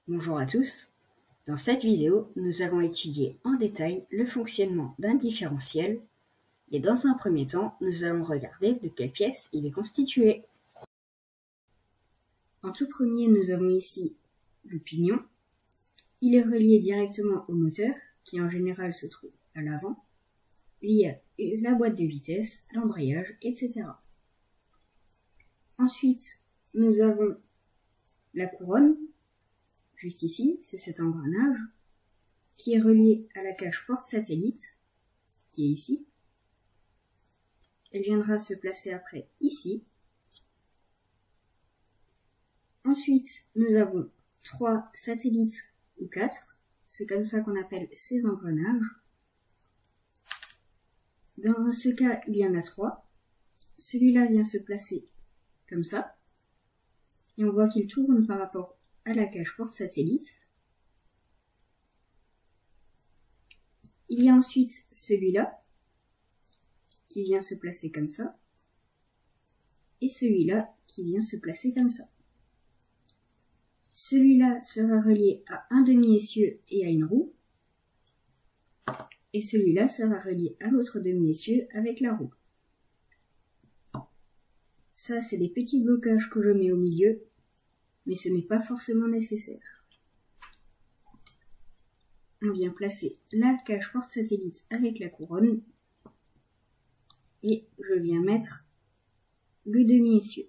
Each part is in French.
Bonjour à tous. Dans cette vidéo, nous allons étudier en détail le fonctionnement d'un différentiel et dans un premier temps, nous allons regarder de quelles pièces il est constitué. En tout premier, nous avons ici le pignon. Il est relié directement au moteur qui en général se trouve à l'avant via la boîte de vitesse, l'embrayage, etc. Ensuite, nous avons la couronne. Juste ici, c'est cet engrenage qui est relié à la cage porte-satellite, qui est ici. Elle viendra se placer après ici. Ensuite, nous avons 3 satellites ou 4. C'est comme ça qu'on appelle ces engrenages. Dans ce cas, il y en a 3. Celui-là vient se placer comme ça. Et on voit qu'il tourne par rapport à la cage porte-satellite. Il y a ensuite celui-là, qui vient se placer comme ça, et celui-là qui vient se placer comme ça. Celui-là sera relié à un demi-essieu et à une roue, et celui-là sera relié à l'autre demi-essieu avec la roue. Ça, c'est des petits blocages que je mets au milieu, mais ce n'est pas forcément nécessaire. On vient placer la cage porte-satellite avec la couronne, et je viens mettre le demi-essieu.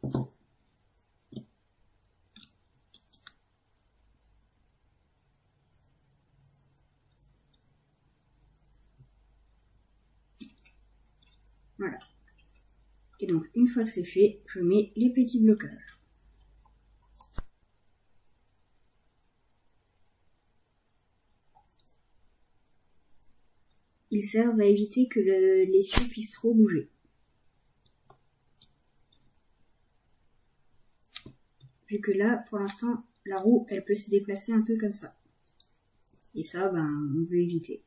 Voilà. Et donc, une fois que c'est fait, je mets les petits blocages. Ils servent à éviter que l'essieu puisse trop bouger. Vu que là, pour l'instant, la roue, elle peut se déplacer un peu comme ça. Et ça, on veut éviter.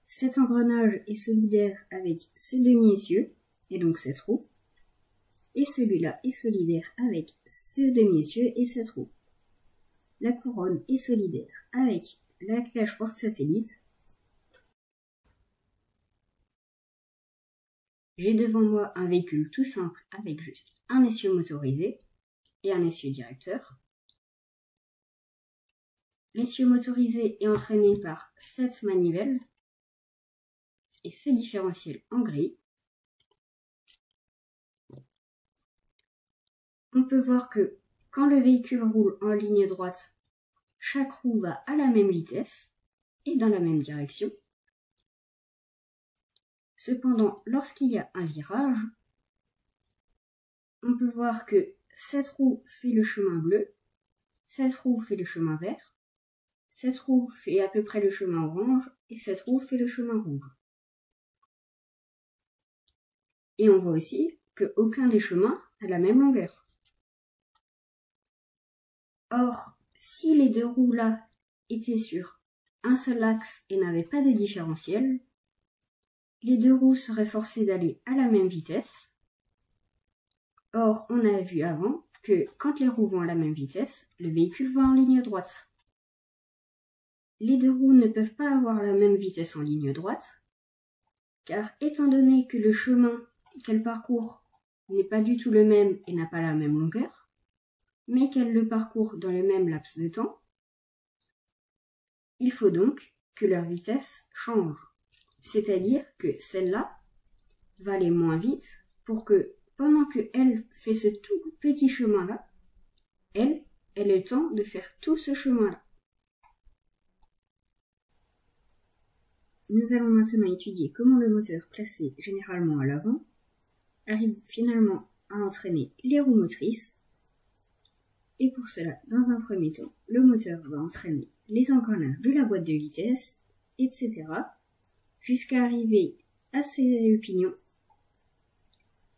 Cet engrenage est solidaire avec ce demi-essieu, et donc cette roue. Et celui-là est solidaire avec ce demi-essieu et cette roue. La couronne est solidaire avec la cage porte-satellite. J'ai devant moi un véhicule tout simple avec juste un essieu motorisé et un essieu directeur. L'essieu motorisé est entraîné par cette manivelle et ce différentiel en gris. On peut voir que quand le véhicule roule en ligne droite, chaque roue va à la même vitesse et dans la même direction. Cependant, lorsqu'il y a un virage, on peut voir que cette roue fait le chemin bleu, cette roue fait le chemin vert, cette roue fait à peu près le chemin orange et cette roue fait le chemin rouge. Et on voit aussi qu'aucun des chemins n'a la même longueur. Or, si les deux roues là étaient sur un seul axe et n'avaient pas de différentiel, les deux roues seraient forcées d'aller à la même vitesse. Or, on a vu avant que quand les roues vont à la même vitesse, le véhicule va en ligne droite. Les deux roues ne peuvent pas avoir la même vitesse en ligne droite, car étant donné que le chemin qu'elles parcourent n'est pas du tout le même et n'a pas la même longueur, mais qu'elles le parcourent dans le même laps de temps, il faut donc que leur vitesse change. C'est-à-dire que celle-là va aller moins vite pour que, pendant qu'elle fait ce tout petit chemin-là, elle ait le temps de faire tout ce chemin-là. Nous allons maintenant étudier comment le moteur placé généralement à l'avant arrive finalement à entraîner les roues motrices. Et pour cela, dans un premier temps, le moteur va entraîner les engrenages de la boîte de vitesse, etc. jusqu'à arriver à le pignon.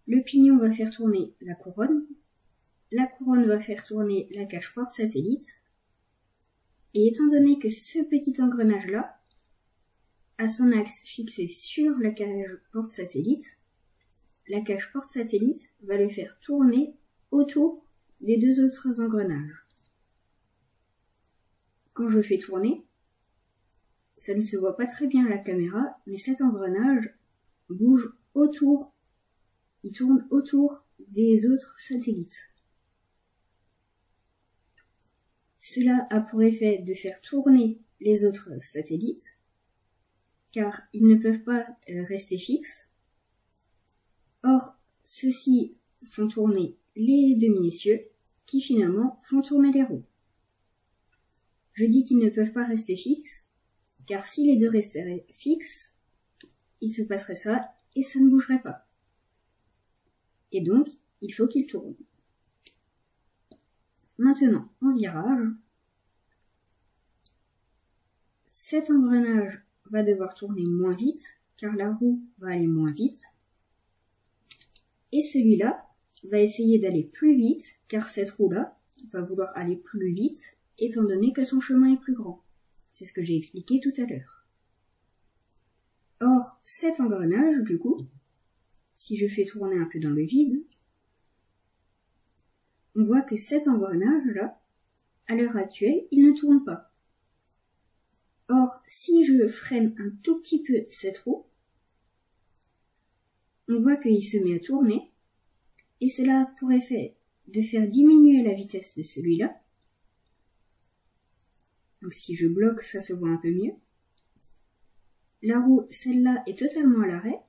Le pignon va faire tourner la couronne va faire tourner la cage porte-satellite, et étant donné que ce petit engrenage-là a son axe fixé sur la cage porte-satellite, la cage porte-satellite va le faire tourner autour des deux autres engrenages. Quand je fais tourner, ça ne se voit pas très bien à la caméra, mais cet engrenage bouge autour, il tourne autour des autres satellites. Cela a pour effet de faire tourner les autres satellites, car ils ne peuvent pas rester fixes. Or, ceux-ci font tourner les demi-essieux, qui finalement font tourner les roues. Je dis qu'ils ne peuvent pas rester fixes, car si les deux resteraient fixes, il se passerait ça et ça ne bougerait pas. Et donc, il faut qu'ils tournent. Maintenant, en virage, cet engrenage va devoir tourner moins vite, car la roue va aller moins vite, et celui-là va essayer d'aller plus vite, car cette roue-là va vouloir aller plus vite, étant donné que son chemin est plus grand. C'est ce que j'ai expliqué tout à l'heure. Or, cet engrenage, du coup, si je fais tourner un peu dans le vide, on voit que cet engrenage-là, à l'heure actuelle, il ne tourne pas. Or, si je freine un tout petit peu cette roue, on voit qu'il se met à tourner, et cela a pour effet de faire diminuer la vitesse de celui-là. Donc si je bloque, ça se voit un peu mieux. La roue, celle-là, est totalement à l'arrêt,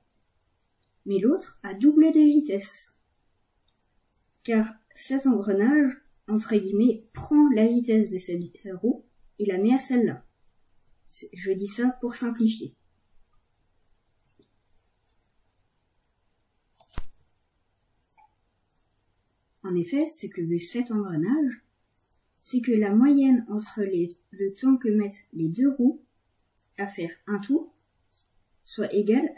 mais l'autre a doublé de vitesse. Car cet engrenage, entre guillemets, prend la vitesse de cette roue et la met à celle-là. Je dis ça pour simplifier. En effet, ce que veut cet engrenage, c'est que la moyenne entre le temps que mettent les deux roues à faire un tour soit égale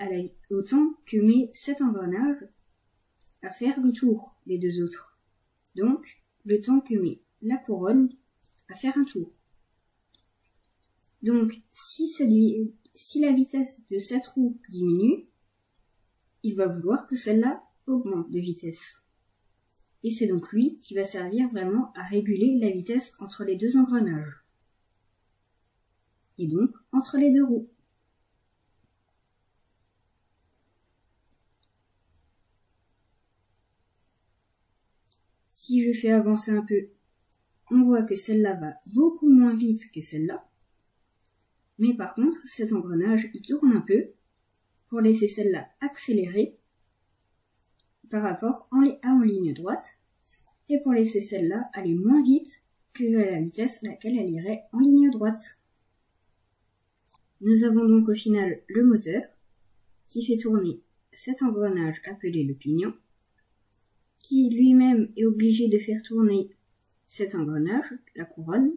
au temps que met cet engrenage à faire le tour des deux autres. Donc, le temps que met la couronne à faire un tour. Donc, si la vitesse de cette roue diminue, il va vouloir que celle-là augmente de vitesse. Et c'est donc lui qui va servir vraiment à réguler la vitesse entre les deux engrenages. Et donc, entre les deux roues. Si je fais avancer un peu, on voit que celle-là va beaucoup moins vite que celle-là. Mais par contre, cet engrenage, il tourne un peu pour laisser celle-là accélérer par rapport en ligne droite et pour laisser celle-là aller moins vite que la vitesse à laquelle elle irait en ligne droite. Nous avons donc au final le moteur qui fait tourner cet engrenage appelé le pignon, qui lui-même est obligé de faire tourner cet engrenage, la couronne,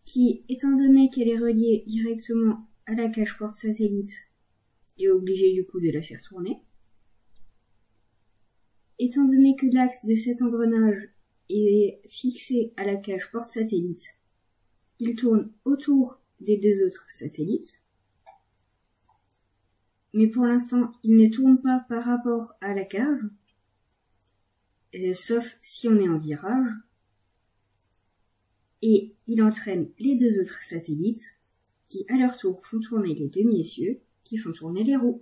qui, étant donné qu'elle est reliée directement à la cage porte-satellite, est obligé du coup de la faire tourner. Étant donné que l'axe de cet engrenage est fixé à la cage porte-satellite, il tourne autour des deux autres satellites. Mais pour l'instant, il ne tourne pas par rapport à la cage, sauf si on est en virage. Et il entraîne les deux autres satellites qui, à leur tour, font tourner les demi-essieux, qui font tourner les roues.